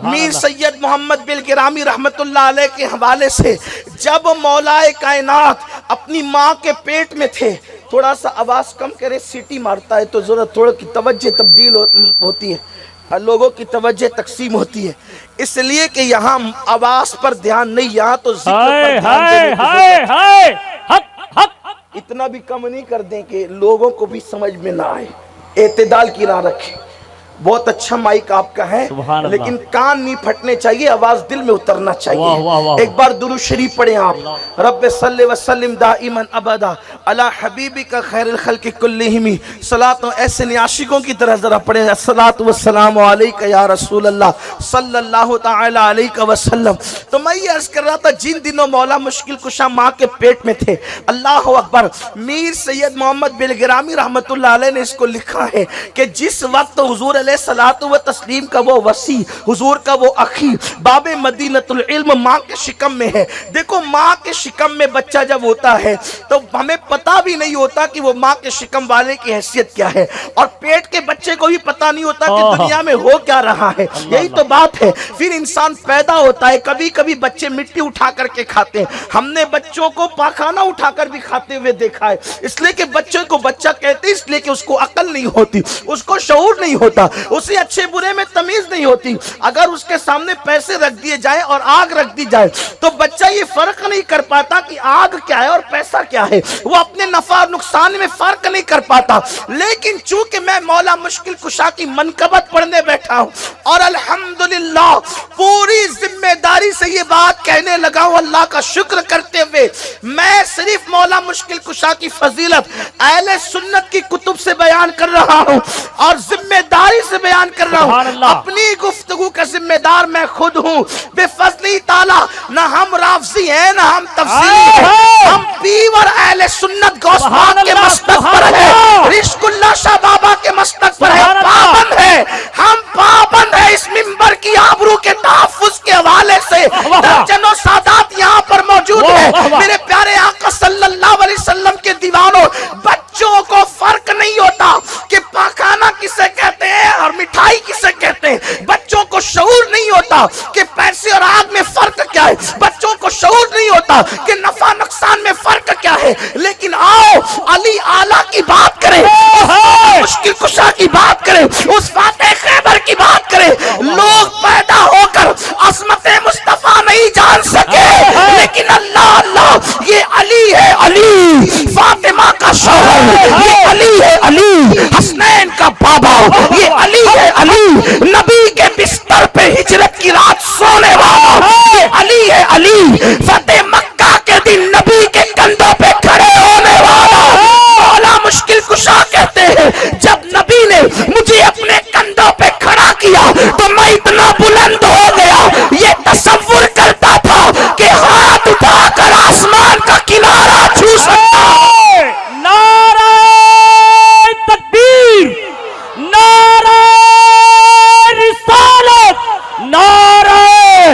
میر سید محمد بالگرامی رحمت اللہ علیہ کے حوالے سے جب مولائے کائنات اپنی ماں کے پیٹ میں تھے، تھوڑا سا آواز کم کرے، سیٹی مارتا ہے تو ذرا تھوڑا کی توجہ تبدیل ہوتی ہے، لوگوں کی توجہ تقسیم ہوتی ہے، اس لیے کہ یہاں آواز پر دھیان نہیں، یہاں تو ذکر پر دھیان دینے کی ضرورت ہے۔ اتنا بھی کم نہیں کر دیں کہ لوگوں کو بھی سمجھ میں نہ آئے، اعتدال کی راہ رکھیں۔ بہت اچھا مائک آپ کا ہے لیکن کان نہیں پھٹنے چاہیے، آواز دل میں اترنا چاہیے۔ ایک بار درود شریف پڑھیں آپ، رب صلی وسلم دائما ابدا علی حبیبک خیر الخلق کلہم، صلاۃ ایسے عاشقوں کی طرح ذرا پڑھیں، الصلاۃ والسلام علیک یا رسول اللہ صلی اللہ تعالی علیہ وسلم۔ تو میں یہ عرض کر رہا تھا جن دنوں مولا مشکل کشا ماں کے پیٹ میں تھے، اللہ اکبر، میر سید محمد بالگرامی رحمت اللہ علیہ نے اس کو لکھا ہے کہ جس وقت حضور علیہ الصلوۃ والتسلیم کا وہ وصی، حضور کا وہ اخی، باب مدینۃ العلم ماں کے شکم میں ہے۔ دیکھو ماں کے شکم میں بچہ جب ہوتا ہے تو ہمیں پتہ بھی نہیں ہوتا کہ وہ ماں کے شکم والے کی حیثیت کیا ہے، اور پیٹ کے بچے کو بھی پتہ نہیں ہوتا کہ دنیا میں ہو کیا رہا ہے۔ یہی تو بات ہے، پھر انسان پیدا ہوتا ہے، کبھی کبھی بچے مٹی اٹھا کر کے کھاتے ہیں، ہم نے بچوں کو پاخانہ اٹھا کر بھی کھاتے ہوئے دیکھا ہے، اس لیے کہ بچے کو بچہ کہتے ہیں، اس لیے کہ اس کو عقل نہیں ہوتی، اس کو شعور نہیں ہوتا، اسے اچھے برے میں تمیز نہیں ہوتی۔ اگر اس کے سامنے پیسے رکھ دیے جائیں اور آگ رکھ دی جائے تو بچہ یہ فرق نہیں کر پاتا کہ آگ کیا ہے اور پیسہ کیا ہے، وہ اپنے نفع اور نقصان میں فرق نہیں کر پاتا۔ لیکن چونکہ میں مولا مشکل کشا کی منقبت پڑھنے بیٹھا ہوں اور الحمدللہ پوری ذمہ داری سے یہ بات کہنے لگا ہوں، اللہ کا شکر کرتے ہوئے، میں صرف مولا مشکل کشا کی فضیلت اہل سنت کی کتب سے بیان کر رہا ہوں اور ذمہ داری سے بیان کر رہا ہوں، اپنی گفتگو کا ذمہ دار میں خود ہوں۔ بے فضلی تعالی نہ ہم رافضی ہیں نہ ہم تفسیری ہیں، ہم پیور اہل سنت غوث پاک کے مسلک پر ہیں، رشک اللہ شاہ بابا کے مسلک پر ہے، پابند ہے، ہم پابند ہے۔ اس منبر کی آبرو کے تحفظ کے حوالے سے درجنوں سادات یہاں پر موجود ہیں، میرے پیارے آقا صلی اللہ علیہ وسلم کے دیوانوں، بچوں کو فرق نہیں ہوتا کہ پاخانہ کسے کہتے ہیں اور مٹھائی کسے کہتے ہیں، بچوں کو شعور نہیں ہوتا کہ پیسے اور آگ میں فرق کیا ہے، بچوں کو شعور نہیں ہوتا کہ نفع نقصان میں فرق کیا ہے۔ لیکن آؤ علی اعلیٰ کی بات کریں، مشکل کشا کی بات کریں، اس فاتح خیبر کی بات کریں۔ لوگ پیدا ہو کر عظمت مصطفیٰ نہیں جان سکے، لیکن اللہ اللہ یہ علی ہے، علی فاطمہ کا شوہر، یہ علی ہے، علی حسنین کا بابا، یہ علی ہے، علی نبی کے بستر پہ ہجرت کی رات سونے والا، یہ علی ہے، علی فتح مکہ کے دن نبی کے کندھوں پہ کھڑے ہونے والا۔ مولا مشکل کشا کہتے ہیں جب نبی نے مجھے اپنے کندھوں پہ کھڑا کیا تو میں اتنا بلند ہو گیا، یہ تصور کرتا تھا کہ ہاتھ اٹھا کر آسمان کا کنارہ چھو سکتا۔ نعرہ تکبیر، نعرہ رسالت، نعرہ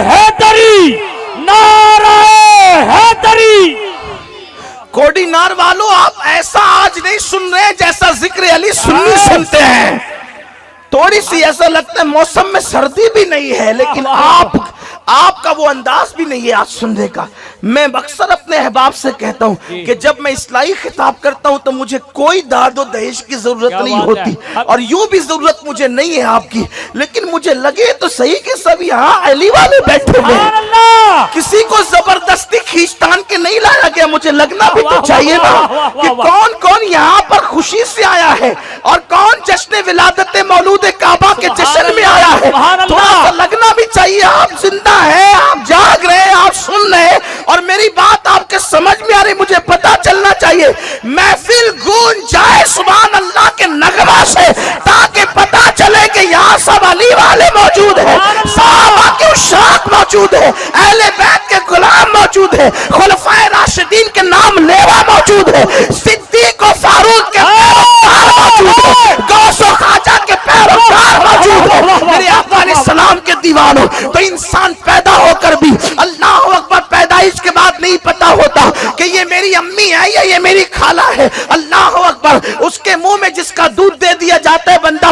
حیدری، نعرہ حیدری۔ کوڈی نار والوں، آپ ایسا آج نہیں سن رہے جیسا ذکر علی سنی سنتے ہیں، تھوڑی سی ایسا لگتا ہے موسم میں سردی بھی نہیں ہے، لیکن آپ کا وہ انداز بھی نہیں ہے آج سننے کا۔ میں اکثر اپنے احباب سے کہتا ہوں کہ جب میں اصلاحی خطاب کرتا ہوں تو مجھے کوئی داد و دہیش کی ضرورت نہیں ہوتی، اور یوں بھی ضرورت مجھے نہیں ہے آپ کی، لیکن مجھے لگے تو صحیح کہ سب یہاں علی والے بیٹھے ہوئے ہیں، کسی کو زبردستی کھینچتان کے نہیں لایا گیا، مجھے لگنا بھی تو چاہیے نا کہ کون کون یہاں پر خوشی سے آیا ہے اور کون جشن ولادت مولود کعبہ کے جشن میں آیا ہے، تھوڑا سا لگنا بھی چاہیے۔ آپ زندہ ہیں، آپ جاگ رہے ہیں، آپ سن رہے ہیں، اور میری بات آپ کے سمجھ میں آ رہی، مجھے پتا چلنا چاہیے، محفل گونج جائے سبحان اللہ کے نغمہ سے، تاکہ پتا چلے کہ یہاں سب علی والے موجود ہیں، صحابہ کے عشاق موجود ہیں، اہل بیت کے غلام موجود ہیں، خلفائے راشدین کے نام لیوا موجود ہیں، صدیق و فاروق کے پیروکار موجود ہیں، غوث و خواجہ کے پیروکار موجود ہیں، میرے آقا علیہ السلام کے دیوانوں۔ تو انسان پیدا ہو کر بھی اللہ اکبر پیدائش کے بعد نہیں پتا ہوتا کہ یہ میری امی ہے یا یہ میری خالہ ہے، اللہ اکبر۔ اس کے منہ میں جس کا دودھ دے دیا جاتا ہے بندہ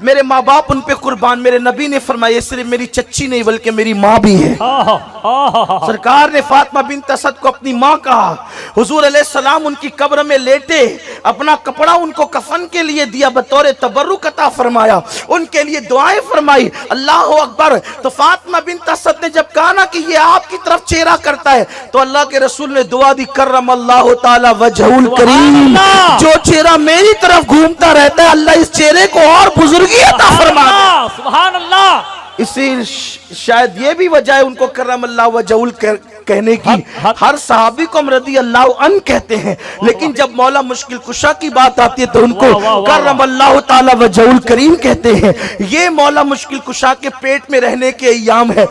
میرے ماں باپ ان پہ قربان. میرے نبی نے فرمایا صرف میری چچی نہیں بلکہ میری ماں بھی ہے. سرکار نے فاطمہ بنت اسد کو اپنی ماں کہا. حضور علیہ السلام ان کی قبر میں لیٹے, اپنا کپڑا ان کو کفن کے لیے دیا, بطور تبرک عطا فرمایا, ان کے لیے دعائیں فرمائی. اللہ اکبر. تو فاطمہ بنت اسد نے جب کہا نا کہ یہ آپ کی طرف چہرہ کرتا ہے, تو اللہ کے رسول نے دعا دی, کرم اللہ تعالی وجہہ الکریم, جو چہرہ میری طرف گھومتا رہتا ہے اللہ اس چہرے کو اور بزرگی عطا فرما دے. سبحان اللہ. اسی شاید یہ بھی وجہ ہے ان کو کرم اللہ وجہ کہنے کی. ہر صحابی کو ہم رضی اللہ عنہ کہتے ہیں, لیکن جب مولا مشکل کشا کی بات آتی ہے تو ان کو کرم اللہ تعالی وجہ الکریم کہتے ہیں. یہ مولا مشکل کشا کے پیٹ میں رہنے کے ایام ہے.